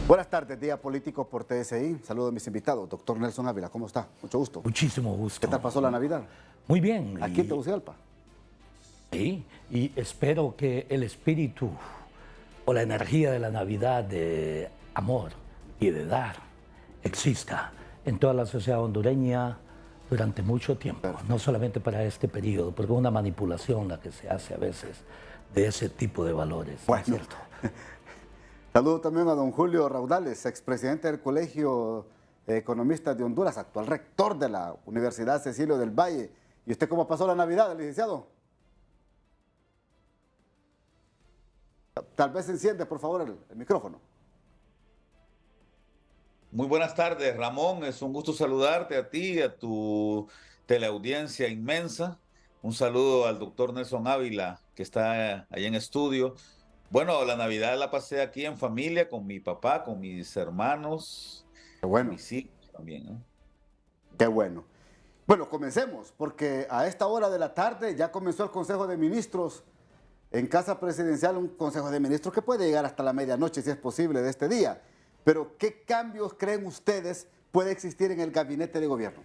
Buenas tardes, Día Político por TSI. Saludos a mis invitados. Doctor Nelson Ávila, ¿cómo está? Mucho gusto. Muchísimo gusto. ¿Qué tal pasó la Navidad? Muy bien. Aquí en Tegucigalpa. Sí, y espero que el espíritu o la energía de la Navidad de amor y de dar exista en toda la sociedad hondureña durante mucho tiempo, no solamente para este periodo, porque es una manipulación la que se hace a veces de ese tipo de valores. Bueno. ¿Cierto? Saludo también a don Julio Raudales, expresidente del Colegio de Economistas de Honduras, actual rector de la Universidad Cecilio del Valle. ¿Y usted cómo pasó la Navidad, licenciado? Tal vez enciende, por favor, el micrófono. Muy buenas tardes, Ramón. Es un gusto saludarte a ti y a tu teleaudiencia inmensa. Un saludo al doctor Nelson Ávila, que está allá en estudio. Bueno, la Navidad la pasé aquí en familia, con mi papá, con mis hermanos, Qué bueno. mis hijos también, ¿no? Qué bueno. Bueno, comencemos, porque a esta hora de la tarde ya comenzó el Consejo de Ministros en Casa Presidencial, un Consejo de Ministros que puede llegar hasta la medianoche, si es posible, de este día. Pero, ¿qué cambios creen ustedes puede existir en el gabinete de gobierno?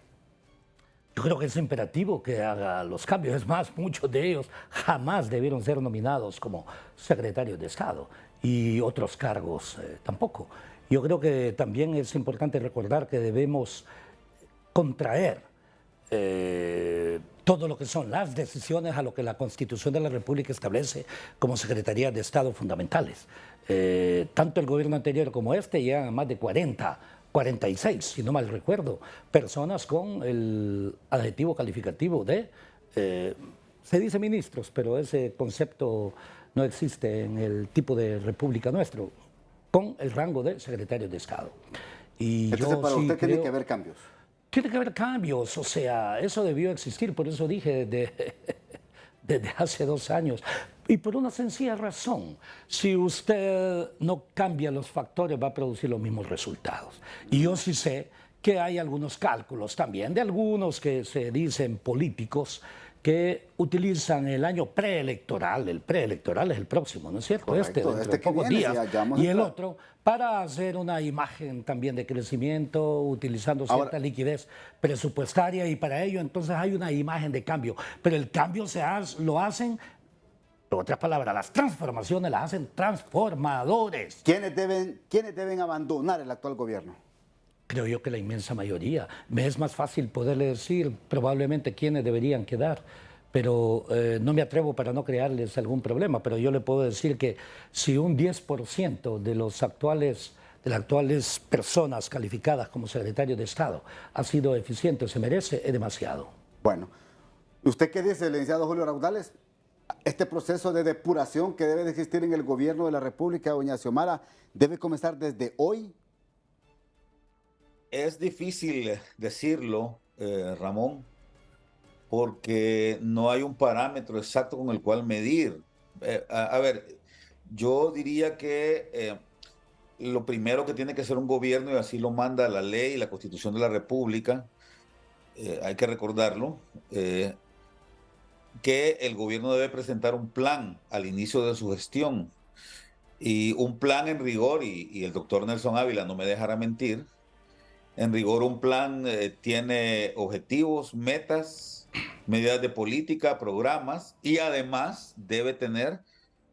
Yo creo que es imperativo que haga los cambios. Es más, muchos de ellos jamás debieron ser nominados como secretarios de Estado y otros cargos tampoco. Yo creo que también es importante recordar que debemos contraer todo lo que son las decisiones a lo que la Constitución de la República establece como secretarías de Estado fundamentales. Tanto el gobierno anterior como este llegan a más de 46, si no mal recuerdo, personas con el adjetivo calificativo de, se dice ministros, pero ese concepto no existe en el tipo de república nuestro, con el rango de secretarios de Estado. Y Entonces, yo para sí usted tiene creo, que haber cambios. tiene que haber cambios, o sea, eso debió existir, por eso dije desde hace 2 años. Y por una sencilla razón, si usted no cambia los factores va a producir los mismos resultados. Y yo sí sé que hay algunos cálculos también de algunos que se dicen políticos que utilizan el año preelectoral, el preelectoral es el próximo, ¿no es cierto? Correcto, Dentro de que pocos viene, días, ya vamos a y el entrar. otro para hacer una imagen también de crecimiento, utilizando cierta Ahora, liquidez presupuestaria, y para ello entonces hay una imagen de cambio, pero el cambio lo hacen, en otras palabras, las transformaciones las hacen transformadores. ¿quiénes deben abandonar el actual gobierno? Creo yo que la inmensa mayoría. Me es más fácil poderle decir probablemente quiénes deberían quedar, pero no me atrevo para no crearles algún problema. Pero yo le puedo decir que si un 10% de las actuales personas calificadas como secretarios de Estado ha sido eficiente, se merece, es demasiado. Bueno, ¿usted qué dice, licenciado Julio Raudales? Este proceso de depuración que debe de existir en el gobierno de la República, doña Xiomara, ¿debe comenzar desde hoy? Es difícil decirlo, Ramón, porque no hay un parámetro exacto con el cual medir. A ver, yo diría que lo primero que tiene que hacer un gobierno, y así lo manda la ley y la Constitución de la República, hay que recordarlo, que el gobierno debe presentar un plan al inicio de su gestión, y un plan en rigor, y el doctor Nelson Ávila no me dejará mentir, en rigor un plan tiene objetivos, metas, medidas de política, programas, y además debe tener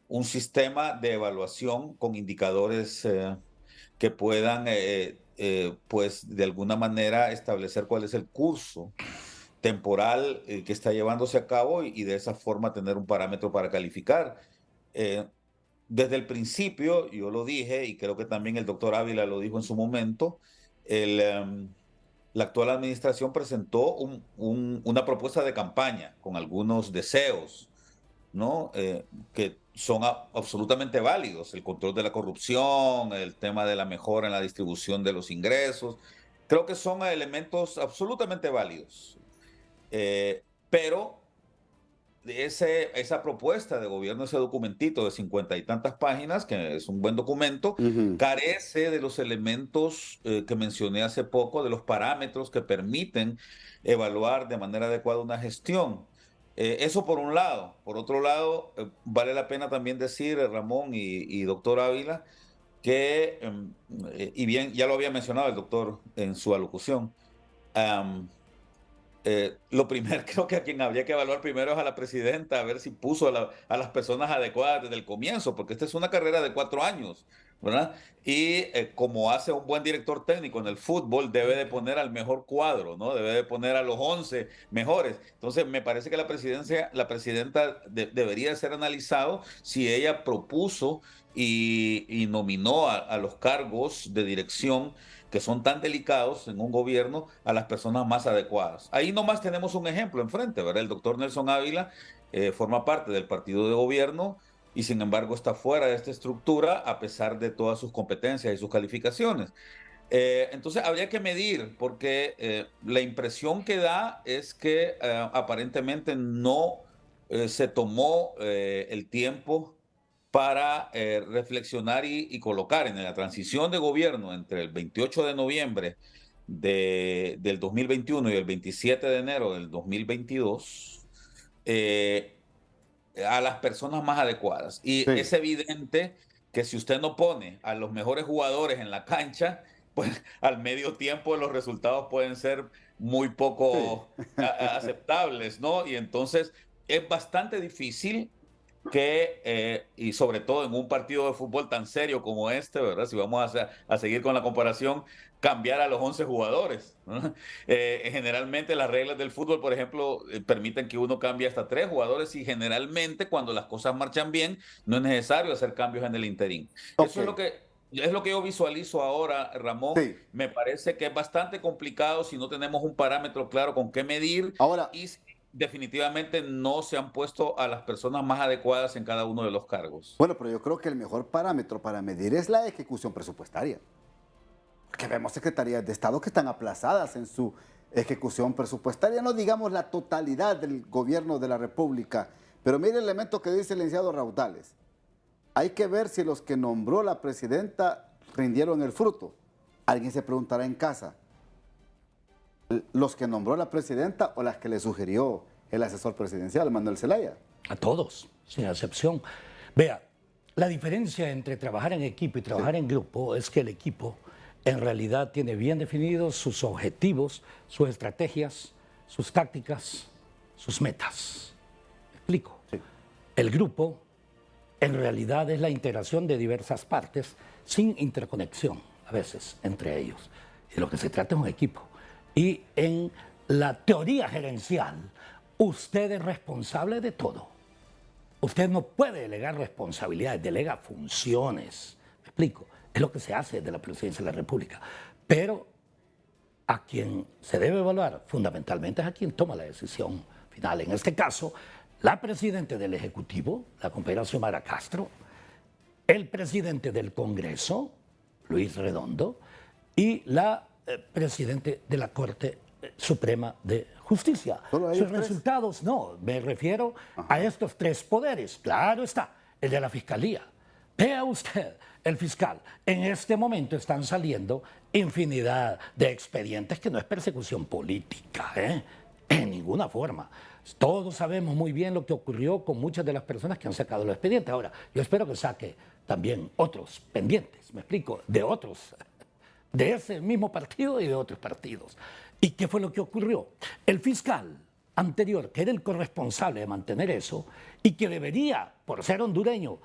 un sistema de evaluación con indicadores que puedan, pues, de alguna manera establecer cuál es el curso temporal que está llevándose a cabo, y de esa forma tener un parámetro para calificar. Eh, Desde el principio, yo lo dije, y creo que también el doctor Ávila lo dijo en su momento, la actual administración presentó una propuesta de campaña con algunos deseos, ¿no? Que son absolutamente válidos: el control de la corrupción, el tema de la mejora en la distribución de los ingresos. Creo que son elementos absolutamente válidos. Pero esa propuesta de gobierno, ese documentito de 50 y tantas páginas, que es un buen documento, carece de los elementos que mencioné hace poco, de los parámetros que permiten evaluar de manera adecuada una gestión. Eso por un lado. Por otro lado, vale la pena también decir, Ramón y doctor Ávila, que, y bien, ya lo había mencionado el doctor en su alocución, um, lo primero, creo que a quien habría que evaluar primero es a la presidenta, a ver si puso a las personas adecuadas desde el comienzo, porque esta es una carrera de 4 años, ¿verdad? Y como hace un buen director técnico en el fútbol, debe de poner al mejor cuadro, ¿no? Debe de poner a los 11 mejores. Entonces, me parece que la presidenta debería ser analizado si ella propuso y nominó a los cargos de dirección que son tan delicados en un gobierno a las personas más adecuadas. Ahí nomás tenemos un ejemplo enfrente, ¿verdad? El doctor Nelson Ávila forma parte del partido de gobierno y sin embargo está fuera de esta estructura a pesar de todas sus competencias y sus calificaciones. Entonces habría que medir porque la impresión que da es que aparentemente no se tomó el tiempo para reflexionar y colocar en la transición de gobierno entre el 28 de noviembre del 2021 y el 27 de enero del 2022 eh, a las personas más adecuadas. Y Sí, es evidente que si usted no pone a los mejores jugadores en la cancha, pues al medio tiempo los resultados pueden ser muy sí. poco aceptables, ¿no? Y entonces es bastante difícil que, y sobre todo en un partido de fútbol tan serio como este, ¿verdad? Si vamos a seguir con la comparación, cambiar a los 11 jugadores, ¿no? Generalmente las reglas del fútbol, por ejemplo, permiten que uno cambie hasta 3 jugadores y generalmente cuando las cosas marchan bien, no es necesario hacer cambios en el interín. Ok, Eso es lo que yo visualizo ahora, Ramón. sí. Me parece que es bastante complicado si no tenemos un parámetro claro con qué medir Ahora, y definitivamente no se han puesto a las personas más adecuadas en cada uno de los cargos. bueno, pero yo creo que el mejor parámetro para medir es la ejecución presupuestaria. Que vemos secretarías de Estado que están aplazadas en su ejecución presupuestaria, no digamos la totalidad del gobierno de la República, pero mire el elemento que dice el licenciado Raudales. Hay que ver si los que nombró la presidenta rindieron el fruto. Alguien se preguntará en casa, ¿los que nombró la presidenta o las que le sugirió el asesor presidencial, Manuel Zelaya? A todos, sin excepción. Vea, la diferencia entre trabajar en equipo y trabajar en grupo es que el equipo en realidad tiene bien definidos sus objetivos, sus estrategias, sus tácticas, sus metas. ¿Me explico? Sí. El grupo en realidad es la integración de diversas partes sin interconexión a veces entre ellos. De lo que se trata es un equipo. Y en la teoría gerencial, usted es responsable de todo. Usted no puede delegar responsabilidades, delega funciones. ¿Me explico? Es lo que se hace de la presidencia de la República. Pero a quien se debe evaluar fundamentalmente es a quien toma la decisión final. En este caso, la presidenta del Ejecutivo, la compañera Xiomara Castro, el presidente del Congreso, Luis Redondo, y la presidente de la Corte Suprema de Justicia. Sus resultados, no, me refiero a estos 3 poderes. Claro está, el de la Fiscalía. Vea usted, el fiscal, en este momento están saliendo infinidad de expedientes que no es persecución política, en ninguna forma. Todos sabemos muy bien lo que ocurrió con muchas de las personas que han sacado los expedientes. Ahora, yo espero que saque también otros pendientes, me explico, de otros, de ese mismo partido y de otros partidos. ¿Y qué fue lo que ocurrió? El fiscal anterior, que era el corresponsable de mantener eso y que debería, por ser hondureño,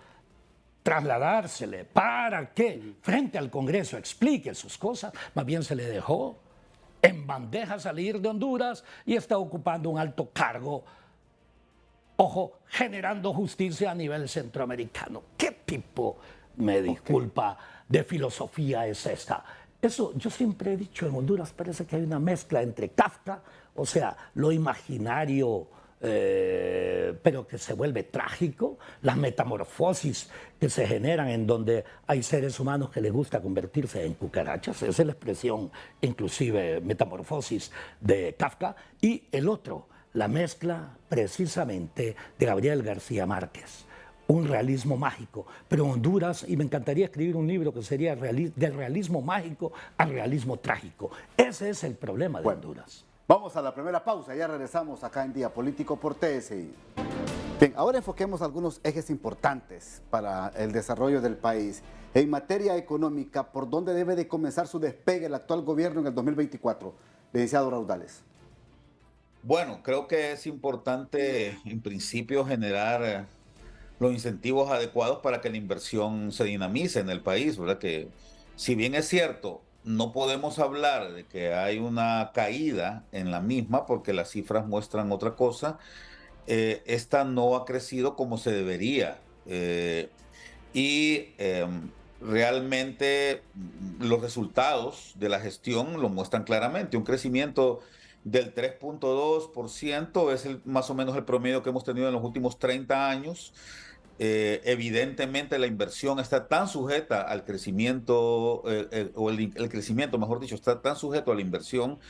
trasladársele para que frente al Congreso explique sus cosas, más bien se le dejó en bandeja salir de Honduras y está ocupando un alto cargo, ojo, generando justicia a nivel centroamericano. ¿Qué tipo, me disculpa, de filosofía es esta? Eso yo siempre he dicho, en Honduras parece que hay una mezcla entre Kafka, o sea, lo imaginario, pero que se vuelve trágico, las metamorfosis que se generan en donde hay seres humanos que les gusta convertirse en cucarachas, esa es la expresión inclusive metamorfosis de Kafka, y el otro, la mezcla precisamente de Gabriel García Márquez, un realismo mágico, pero en Honduras, y me encantaría escribir un libro que sería del realismo mágico al realismo trágico. Ese es el problema de Honduras. Vamos a la primera pausa, ya regresamos acá en Día Político por TSI. Bien, ahora enfoquemos algunos ejes importantes para el desarrollo del país. En materia económica, ¿por dónde debe de comenzar su despegue el actual gobierno en el 2024? Licenciado Raudales. Bueno, creo que es importante en principio generar los incentivos adecuados para que la inversión se dinamice en el país, ¿verdad? Que si bien es cierto, no podemos hablar de que hay una caída en la misma porque las cifras muestran otra cosa, esta no ha crecido como se debería. Y realmente los resultados de la gestión lo muestran claramente. Un crecimiento del 3,2% es más o menos el promedio que hemos tenido en los últimos 30 años. Evidentemente la inversión está tan sujeta al crecimiento, o el crecimiento, mejor dicho, está tan sujeto a la inversión,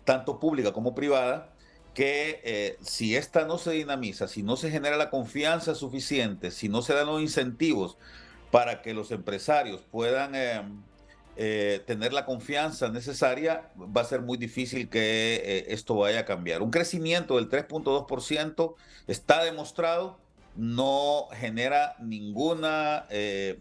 tanto pública como privada, que si esta no se dinamiza, si no se genera la confianza suficiente, si no se dan los incentivos para que los empresarios puedan tener la confianza necesaria, va a ser muy difícil que esto vaya a cambiar. Un crecimiento del 3,2% está demostrado, no genera ninguna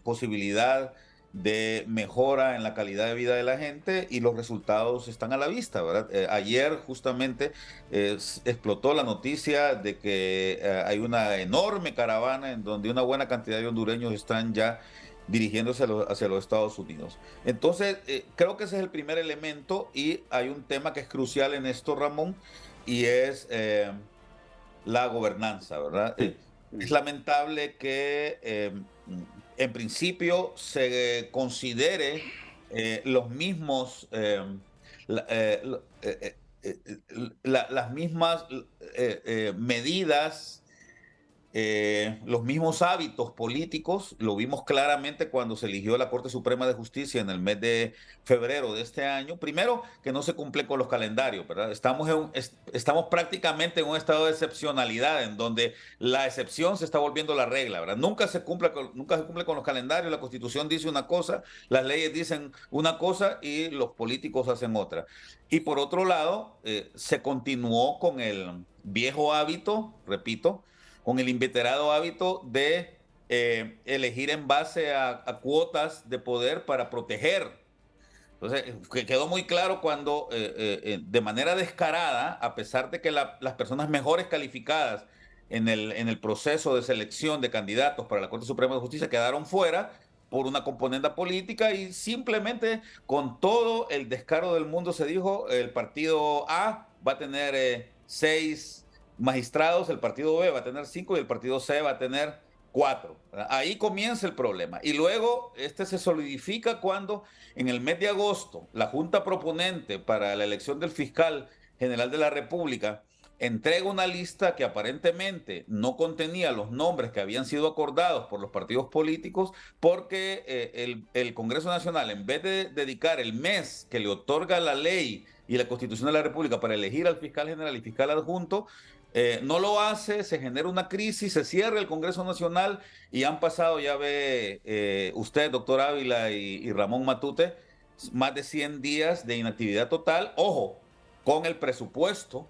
posibilidad de mejora en la calidad de vida de la gente y los resultados están a la vista, ¿verdad? Ayer justamente explotó la noticia de que hay una enorme caravana en donde una buena cantidad de hondureños están ya dirigiéndose hacia los Estados Unidos. Entonces, creo que ese es el primer elemento y hay un tema que es crucial en esto, Ramón, y es la gobernanza, ¿verdad? Es lamentable que en principio se considere los mismos, las mismas medidas, los mismos hábitos políticos. Lo vimos claramente cuando se eligió la Corte Suprema de Justicia en el mes de febrero de este año. Primero, que no se cumple con los calendarios, ¿verdad? Estamos prácticamente en un estado de excepcionalidad en donde la excepción se está volviendo la regla, ¿verdad? Nunca se cumple con los calendarios. La Constitución dice una cosa, las leyes dicen una cosa y los políticos hacen otra. Y por otro lado, se continuó con el viejo hábito, repito, con el inveterado hábito de elegir en base a cuotas de poder para proteger. Entonces, quedó muy claro cuando de manera descarada, a pesar de que las personas mejores calificadas en el proceso de selección de candidatos para la Corte Suprema de Justicia quedaron fuera por una componente política y simplemente con todo el descaro del mundo se dijo, el partido A va a tener 6 magistrados, el partido B va a tener 5 y el partido C va a tener 4. Ahí comienza el problema. Y luego este se solidifica cuando en el mes de agosto la Junta Proponente para la elección del fiscal general de la República entrega una lista que aparentemente no contenía los nombres que habían sido acordados por los partidos políticos porque el Congreso Nacional, en vez de dedicar el mes que le otorga la ley y la Constitución de la República para elegir al fiscal general y fiscal adjunto, no lo hace, se genera una crisis, se cierra el Congreso Nacional y han pasado, ya ve usted, doctor Ávila y Ramón Matute, más de 100 días de inactividad total. Ojo, con el presupuesto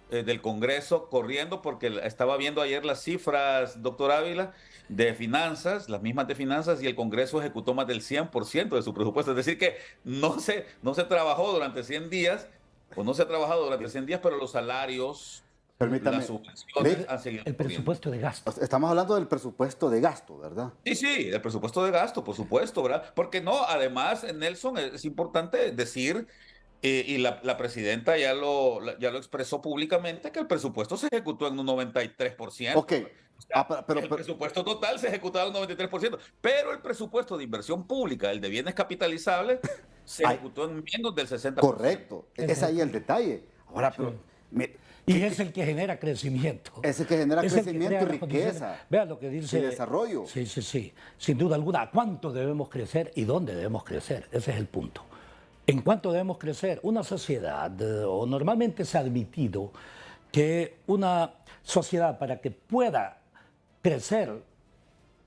del Congreso corriendo, porque estaba viendo ayer las cifras, doctor Ávila, de finanzas, las mismas de finanzas, y el Congreso ejecutó más del 100% de su presupuesto. Es decir, que no se trabajó durante 100 días, o no se ha trabajado durante 100 días, pero los salarios, Permítame. las subvenciones han seguido El corriendo. presupuesto de gasto. Estamos hablando del presupuesto de gasto, ¿verdad? Sí, el presupuesto de gasto, por supuesto, ¿verdad? Porque no, además, Nelson, es importante decir, y la presidenta ya lo expresó públicamente, que el presupuesto se ejecutó en un 93%. Ok. O sea, el presupuesto total se ejecutaba en un 93%, pero el presupuesto de inversión pública, el de bienes capitalizables, se ejecutó en menos del 60%. Correcto. Es ahí el detalle. Ahora, pero... Y es el que genera crecimiento. Es el que genera Es el que crecimiento crea y riqueza. Vea lo que dice. Y desarrollo. Sí. Sin duda alguna. ¿A cuánto debemos crecer y dónde debemos crecer? Ese es el punto. ¿En cuánto debemos crecer? Una sociedad, o normalmente se ha admitido que una sociedad para que pueda crecer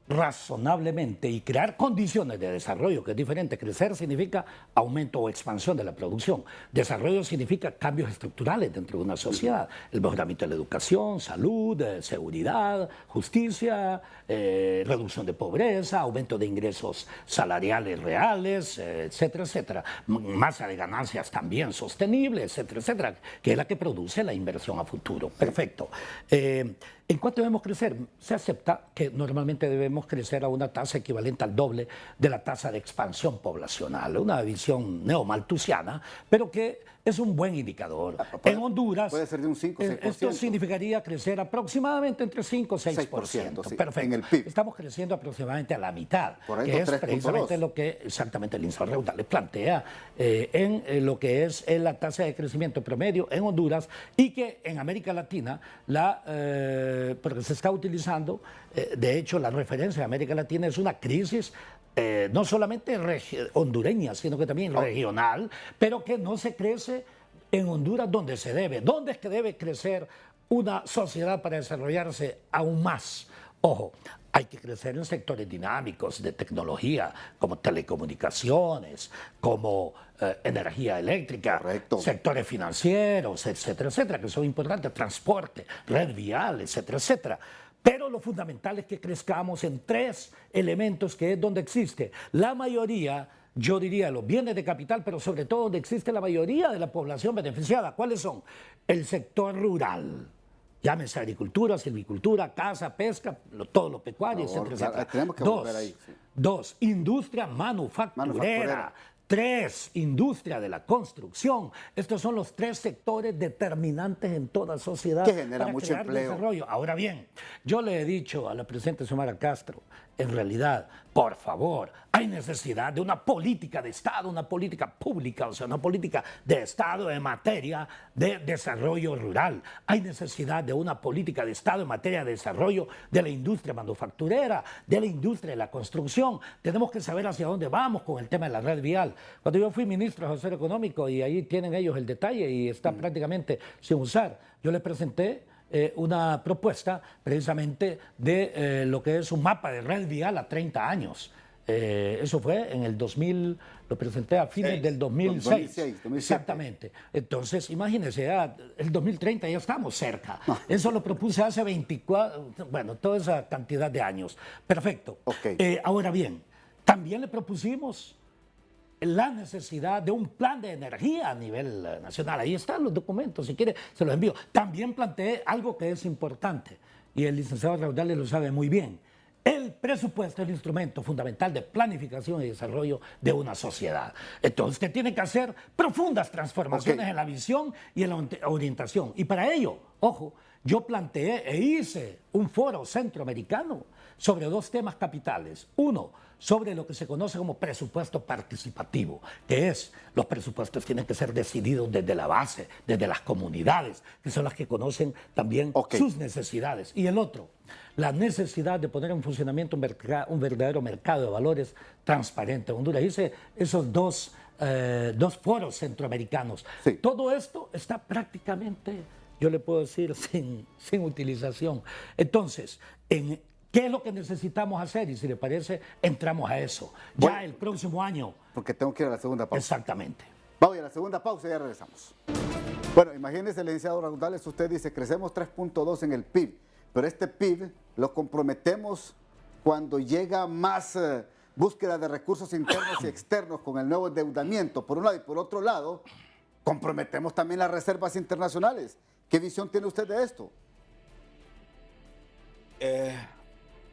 razonablemente y crear condiciones de desarrollo, que es diferente. Crecer significa aumento o expansión de la producción. Desarrollo significa cambios estructurales dentro de una sociedad. El mejoramiento de la educación, salud, seguridad, justicia, reducción de pobreza, aumento de ingresos salariales reales, etcétera, etcétera. Masa de ganancias también sostenible, etcétera, etcétera, que es la que produce la inversión a futuro. Perfecto. ¿En cuánto debemos crecer? Se acepta que normalmente debemos crecer a una tasa equivalente al doble de la tasa de expansión poblacional. Una visión neomalthusiana, pero que es un buen indicador. En Honduras, puede ser de un 5 o 6%. Esto significaría crecer aproximadamente entre 5 o 6%. Sí, perfecto. En el PIB. Estamos creciendo aproximadamente a la mitad, Correcto, que es 3,2. precisamente lo que exactamente el Informe Raudales plantea en lo que es la tasa de crecimiento promedio en Honduras, y que en América Latina, porque se está utilizando, de hecho la referencia de América Latina es una crisis no solamente hondureña, sino que también regional, pero que no se crece en Honduras donde se debe. ¿Dónde es que debe crecer una sociedad para desarrollarse aún más? Ojo, hay que crecer en sectores dinámicos de tecnología, como telecomunicaciones, como energía eléctrica, Correcto. sectores financieros, etcétera, etcétera, que son importantes, transporte, red vial, etcétera, etcétera. Pero lo fundamental es que crezcamos en 3 elementos, que es donde existe la mayoría, yo diría, los bienes de capital, pero sobre todo donde existe la mayoría de la población beneficiada. ¿Cuáles son? El sector rural. Llámese agricultura, silvicultura, caza, pesca, todo lo pecuario, etcétera, etcétera. Tenemos que volver ahí. Sí. 2, industria manufacturera. 3, industria de la construcción. Estos son los 3 sectores determinantes en toda sociedad que genera para mucho crear empleo. desarrollo. Ahora bien, yo le he dicho a la presidenta Xiomara Castro, en realidad, por favor, hay necesidad de una política de Estado, una política pública, o sea, una política de Estado en materia de desarrollo rural. Hay necesidad de una política de Estado en materia de desarrollo de la industria manufacturera, de la industria de la construcción. Tenemos que saber hacia dónde vamos con el tema de la red vial. Cuando yo fui ministro de Asuntos Económicos, y ahí tienen ellos el detalle y está prácticamente sin usar, yo les presenté una propuesta precisamente de lo que es un mapa de red vial a 30 años. Eso fue en el 2000, lo presenté a fines del 2006. 2007. Exactamente. Entonces, imagínense, ya el 2030 ya estamos cerca. Eso lo propuse hace 24, bueno, toda esa cantidad de años. Perfecto. Okay. Ahora bien, también le propusimos la necesidad de un plan de energía a nivel nacional. Ahí están los documentos, si quiere se los envío. También planteé algo que es importante, y el licenciado Raudales lo sabe muy bien. El presupuesto es el instrumento fundamental de planificación y desarrollo de una sociedad. Entonces, usted tiene que hacer profundas transformaciones en la visión y en la orientación. Y para ello, ojo, yo planteé e hice un foro centroamericano sobre 2 temas capitales. Uno, sobre lo que se conoce como presupuesto participativo, que es, los presupuestos tienen que ser decididos desde la base, desde las comunidades, que son las que conocen también sus necesidades. Y el otro, la necesidad de poner en funcionamiento un verdadero mercado de valores transparente en Honduras. Hice esos dos foros centroamericanos. Sí. Todo esto está prácticamente, yo le puedo decir, sin utilización. Entonces, ¿qué es lo que necesitamos hacer? Y si le parece, entramos a eso. Ya bueno, el próximo año. Porque tengo que ir a la segunda pausa. Exactamente. Vamos a la segunda pausa y ya regresamos. Bueno, imagínese, licenciado Raudales, usted dice, crecemos 3.2 en el PIB, pero este PIB lo comprometemos cuando llega más búsqueda de recursos internos y externos con el nuevo endeudamiento, por un lado, y por otro lado, comprometemos también las reservas internacionales. ¿Qué visión tiene usted de esto?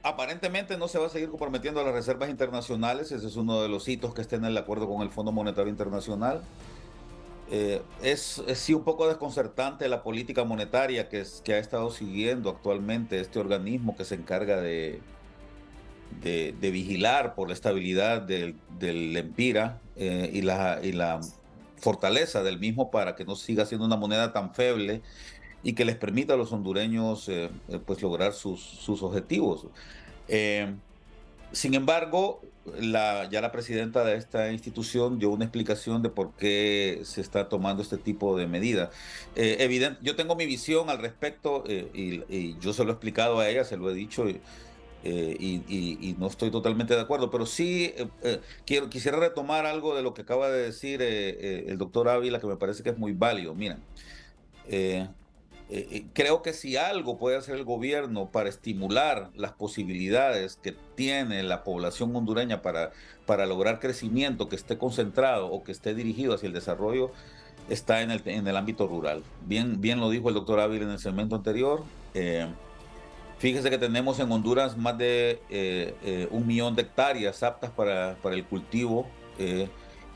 Aparentemente no se va a seguir comprometiendo a las reservas internacionales. Ese es uno de los hitos que está en el acuerdo con el Fondo Monetario Internacional. Es sí un poco desconcertante la política monetaria que ha estado siguiendo actualmente este organismo que se encarga de vigilar por la estabilidad del Empira y la fortaleza del mismo para que no siga siendo una moneda tan feble y que les permita a los hondureños pues lograr sus objetivos. Sin embargo, ya la presidenta de esta institución dio una explicación de por qué se está tomando este tipo de medidas. Yo tengo mi visión al respecto y yo se lo he explicado a ella, se lo he dicho. y no estoy totalmente de acuerdo, pero sí quisiera retomar algo de lo que acaba de decir el doctor Ávila, que me parece que es muy válido. Miren, eh, creo que si algo puede hacer el gobierno para estimular las posibilidades que tiene la población hondureña para lograr crecimiento que esté concentrado o que esté dirigido hacia el desarrollo, está en el ámbito rural. Bien lo dijo el doctor Ávila en el segmento anterior. Fíjese que tenemos en Honduras más de 1 millón de hectáreas aptas para el cultivo,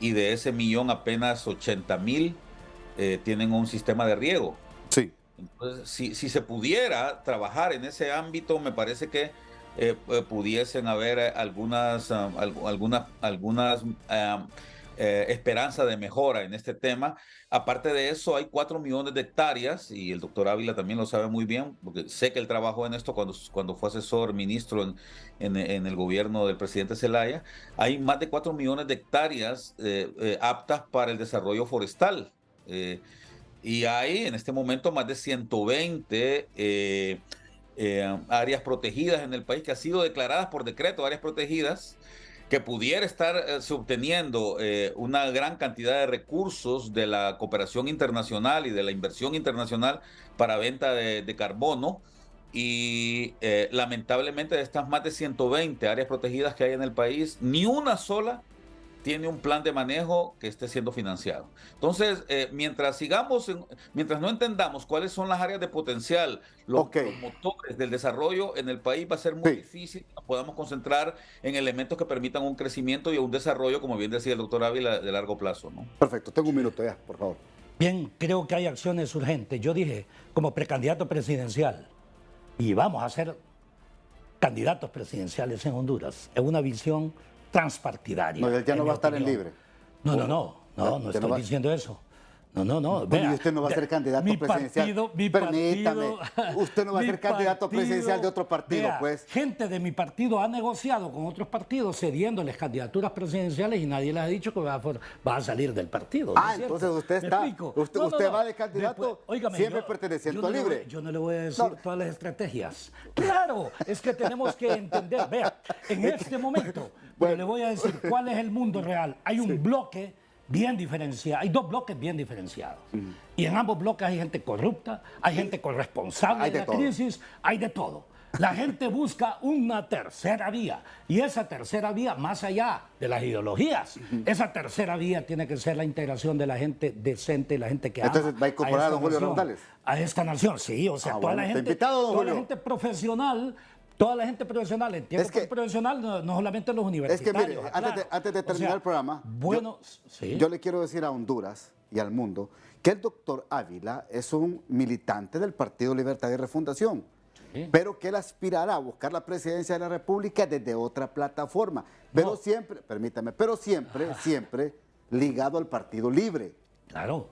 y de ese millón apenas 80,000 tienen un sistema de riego. Sí. Entonces, si se pudiera trabajar en ese ámbito, me parece que pudiesen haber algunas esperanzas de mejora en este tema. Aparte de eso, hay 4 millones de hectáreas, y el doctor Ávila también lo sabe muy bien, porque sé que él trabajó en esto cuando fue asesor ministro en el gobierno del presidente Zelaya. Hay más de 4 millones de hectáreas aptas para el desarrollo forestal. Y hay en este momento más de 120 áreas protegidas en el país, que han sido declaradas por decreto áreas protegidas, que pudiera estar subteniendo una gran cantidad de recursos de la cooperación internacional y de la inversión internacional para venta de carbono. Y lamentablemente, de estas más de 120 áreas protegidas que hay en el país, ni una sola tiene un plan de manejo que esté siendo financiado. Entonces, mientras no entendamos cuáles son las áreas de potencial, los motores del desarrollo en el país, va a ser muy difícil que nos podamos concentrar en elementos que permitan un crecimiento y un desarrollo, como bien decía el doctor Ávila, de largo plazo, ¿no? Perfecto, tengo un minuto ya, por favor. Bien, creo que hay acciones urgentes. Yo dije, como precandidato presidencial, y vamos a ser candidatos presidenciales en Honduras, es una visión transpartidaria. No, él ya no va a estar en libre. No estoy diciendo eso. No. Vea, usted no va a ser candidato presidencial. Permítame. Usted no va a ser candidato presidencial de otro partido, vea, pues. Gente de mi partido ha negociado con otros partidos cediéndoles candidaturas presidenciales y nadie les ha dicho que va a salir del partido. Entonces usted está. Usted va de candidato siempre perteneciendo a Libre. Yo no le voy a decir todas las estrategias. Claro, es que tenemos que entender. Vea, en este momento, le voy a decir cuál es el mundo real. Hay un bloque bien diferenciado, hay 2 bloques bien diferenciados. Y en ambos bloques hay gente corrupta, hay gente corresponsable de la crisis, hay de todo. La gente busca una tercera vía, y esa tercera vía, más allá de las ideologías, esa tercera vía tiene que ser la integración de la gente decente, la gente que ama. Entonces, ¿va a incorporar a don Julio Rondales? A esta nación, sí, o sea, toda la gente profesional. Toda la gente profesional, entiendo que profesional no solamente los universitarios. Es que mire, antes de terminar el programa, yo le quiero decir a Honduras y al mundo que el doctor Ávila es un militante del Partido Libertad y Refundación, pero que él aspirará a buscar la presidencia de la República desde otra plataforma, pero siempre, permítame, siempre ligado al Partido Libre. Claro.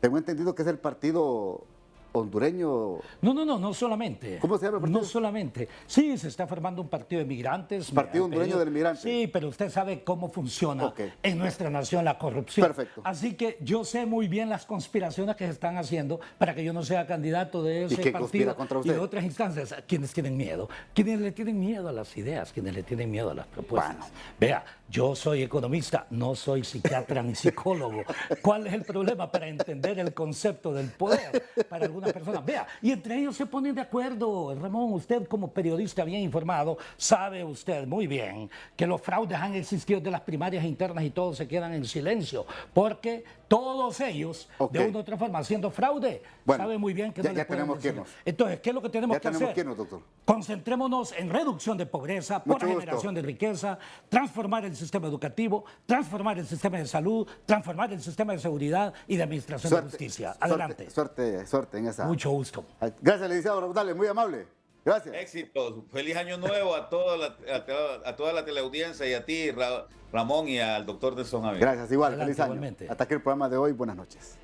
Tengo entendido que es el partido hondureño. No solamente. ¿Cómo se llama el partido? No solamente. Sí, se está formando un partido de migrantes. Partido hondureño del migrante. Sí, pero usted sabe cómo funciona en nuestra nación la corrupción. Perfecto. Así que yo sé muy bien las conspiraciones que se están haciendo para que yo no sea candidato de ese partido y de otras instancias. Quienes tienen miedo. Quienes le tienen miedo a las ideas, quienes le tienen miedo a las propuestas. Bueno. Vea, yo soy economista, no soy psiquiatra ni psicólogo. ¿Cuál es el problema para entender el concepto del poder para algunas personas? Vea, y entre ellos se ponen de acuerdo. Ramón, usted como periodista bien informado, sabe usted muy bien que los fraudes han existido de las primarias internas y todos se quedan en silencio, porque todos ellos, de una u otra forma, haciendo fraude, saben muy bien que no le pueden tenemos que irnos. Entonces, ¿qué es lo que tenemos que hacer? Doctor. Concentrémonos en reducción de pobreza, por generación de riqueza, transformar el sistema educativo, transformar el sistema de salud, transformar el sistema de seguridad y de administración de justicia. Adelante. Suerte en esa. Mucho gusto. Gracias, licenciado Rondales, muy amable. Gracias. Éxitos. Feliz año nuevo a toda la teleaudiencia y a ti, Ramón, y al doctor Nelson Ávila. Gracias, igual. Feliz año. Hasta aquí el programa de hoy. Buenas noches.